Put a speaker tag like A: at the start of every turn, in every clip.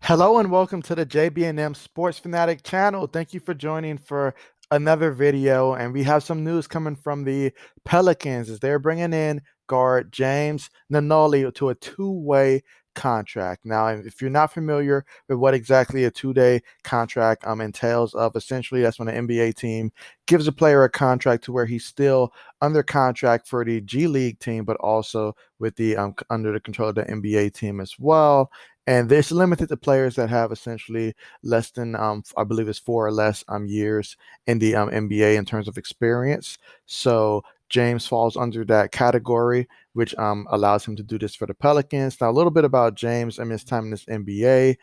A: Hello and welcome to the JB&M Sports Fanatic channel. Thank you for joining for another video. And we have some news coming from the Pelicans as they're bringing in guard James Nunnally to a two-way contract. Now, if you're not familiar with what exactly a two-day contract entails, essentially that's when an NBA team gives a player a contract to where he's still under contract for the G League team, but also with the under the control of the NBA team as well. And this limited to players that have essentially less than, I believe it's 4 or less years in the NBA in terms of experience. So James falls under that category, which allows him to do this for the Pelicans. Now, a little bit about James and his time in this NBA.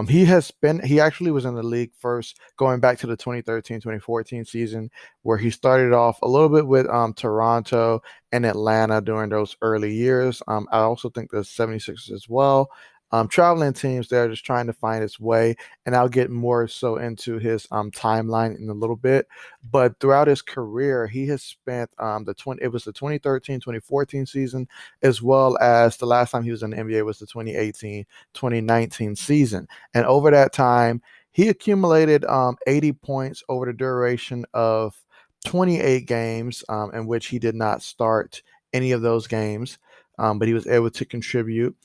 A: He actually was in the league first going back to the 2013-2014 season, where he started off a little bit with Toronto and Atlanta during those early years. I also think the 76ers as well. Traveling teams, they're just trying to find its way, and I'll get more so into his timeline in a little bit. But throughout his career, he has spent it was the 2013-2014 season, as well as the last time he was in the NBA was the 2018-2019 season. And over that time, he accumulated 80 points over the duration of 28 games, in which he did not start any of those games, but he was able to contribute.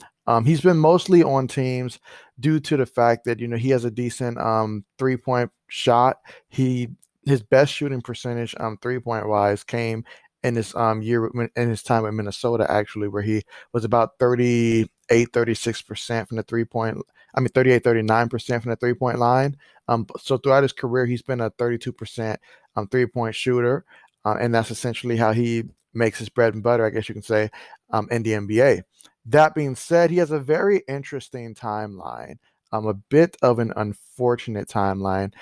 A: He's been mostly on teams due to the fact that he has a decent 3-point shot. His best shooting percentage 3-point wise came in this in his time at Minnesota, actually, where he was about 38, 36% from the 3-point. I mean 38, 39% from the 3-point line. So throughout his career, he's been a 32% 3-point shooter, and that's essentially how he makes his bread and butter, I guess you can say, in the NBA. That being said, he has a very interesting timeline, a bit of an unfortunate timeline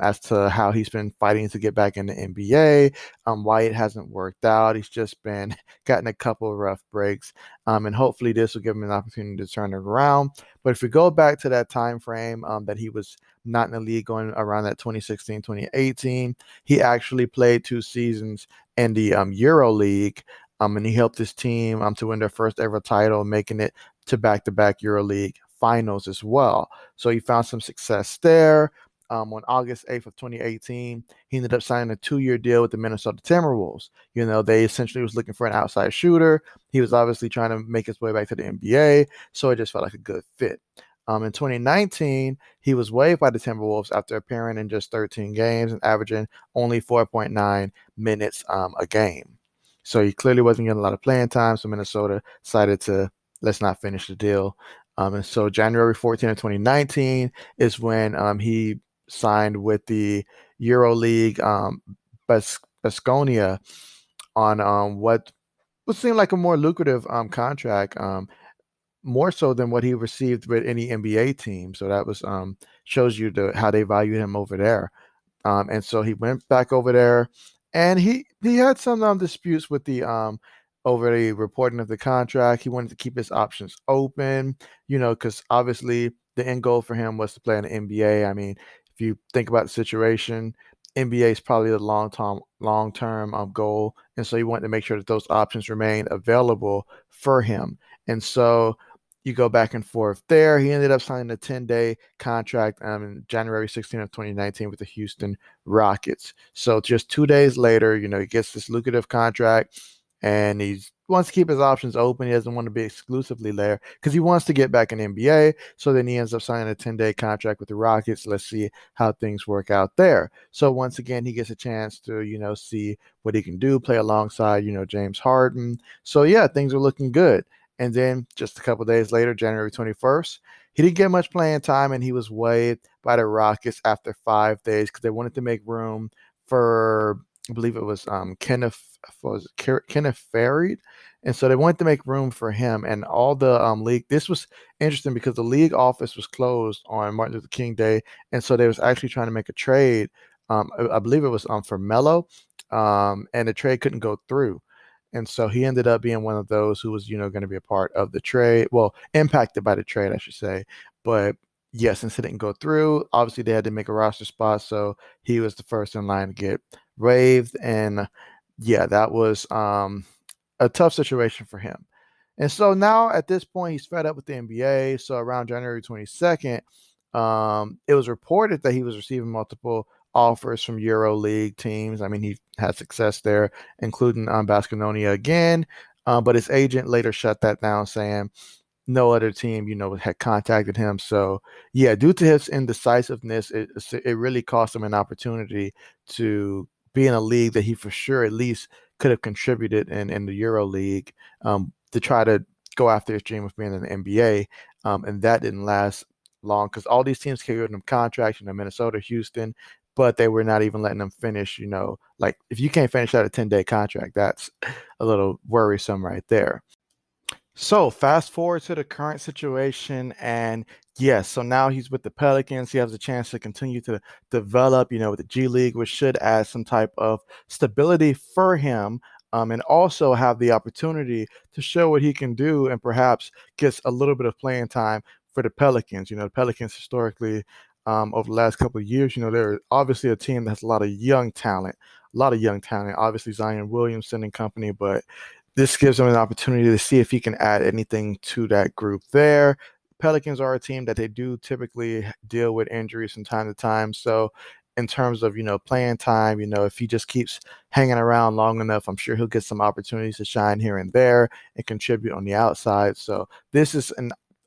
A: as to how he's been fighting to get back in the NBA, why it hasn't worked out. He's just been gotten a couple of rough breaks, and hopefully this will give him an opportunity to turn it around. But if we go back to that time frame that he was not in the league going around that 2016, 2018, he actually played 2 seasons in the Euro League, and he helped his team to win their first ever title, making it to back-to-back EuroLeague finals as well. So he found some success there. On August 8th of 2018, he ended up signing a 2-year deal with the Minnesota Timberwolves. They essentially was looking for an outside shooter. He was obviously trying to make his way back to the NBA, so it just felt like a good fit. In 2019, he was waived by the Timberwolves after appearing in just 13 games and averaging only 4.9 minutes a game. So he clearly wasn't getting a lot of playing time. So Minnesota decided to let's not finish the deal. And so January 14th of 2019 is when he signed with the EuroLeague Basconia on what would seem like a more lucrative contract, more so than what he received with any NBA team. So that was shows you how they value him over there. And so he went back over there, and he had some disputes with the over the reporting of the contract. He wanted to keep his options open, because obviously the end goal for him was to play in the NBA. I mean, if you think about the situation, NBA is probably the long term goal, and so he wanted to make sure that those options remain available for him. And so you go back and forth there. He ended up signing a 10-day contract in January 16th of 2019 with the Houston Rockets. So just 2 days later, he gets this lucrative contract, and he wants to keep his options open. He doesn't want to be exclusively there because he wants to get back in the NBA. So then he ends up signing a 10-day contract with the Rockets. Let's see how things work out there. So once again, he gets a chance to, see what he can do, play alongside, James Harden. So yeah, things are looking good. And then just a couple days later, January 21st, he didn't get much playing time, and he was waived by the Rockets after 5 days because they wanted to make room for, I believe it was Kenneth Farid. And so they wanted to make room for him. And all the league, this was interesting because the league office was closed on Martin Luther King Day. And so they was actually trying to make a trade. I believe it was for Melo, and the trade couldn't go through. And so he ended up being one of those who was, going to be a part of the trade. Well, impacted by the trade, I should say. But yes, since it didn't go through, obviously they had to make a roster spot. So he was the first in line to get waived. And yeah, that was a tough situation for him. And so now at this point, he's fed up with the NBA. So around January 22nd, it was reported that he was receiving multiple offers from Euro League teams. I mean, he had success there, including Baskonia again. But his agent later shut that down, saying no other team, had contacted him. So yeah, due to his indecisiveness, it really cost him an opportunity to be in a league that he for sure at least could have contributed in the Euro League, to try to go after his dream of being in the NBA. And that didn't last long because all these teams gave him contracts, Minnesota, Houston, but they were not even letting them finish, like if you can't finish out a 10-day contract, that's a little worrisome right there. So fast forward to the current situation, and yes, so now he's with the Pelicans. He has a chance to continue to develop, with the G League, which should add some type of stability for him, and also have the opportunity to show what he can do, and perhaps gets a little bit of playing time for the Pelicans. The Pelicans historically, over the last couple of years, they're obviously a team that has a lot of young talent. Obviously Zion Williamson and company, but this gives him an opportunity to see if he can add anything to that group there. Pelicans are a team that they do typically deal with injuries from time to time. So, in terms of playing time, if he just keeps hanging around long enough, I'm sure he'll get some opportunities to shine here and there and contribute on the outside. So this is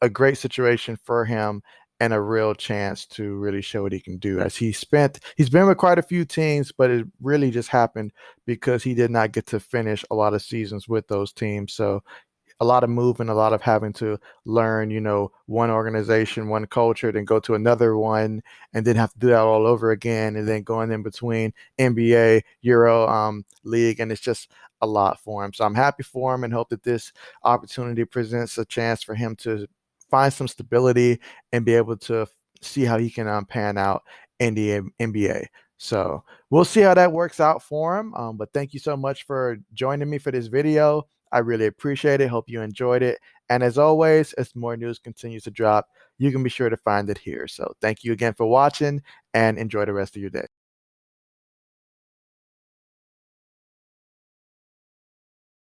A: a great situation for him and a real chance to really show what he can do. As he's been with quite a few teams, but it really just happened because he did not get to finish a lot of seasons with those teams. So a lot of moving, a lot of having to learn, one organization, one culture, then go to another one, and then have to do that all over again, and then going in between NBA, Euro League, and it's just a lot for him. So I'm happy for him and hope that this opportunity presents a chance for him to find some stability and be able to see how he can pan out in the NBA. So we'll see how that works out for him. But thank you so much for joining me for this video. I really appreciate it. Hope you enjoyed it. And as always, as more news continues to drop, you can be sure to find it here. So thank you again for watching and enjoy the rest of your day.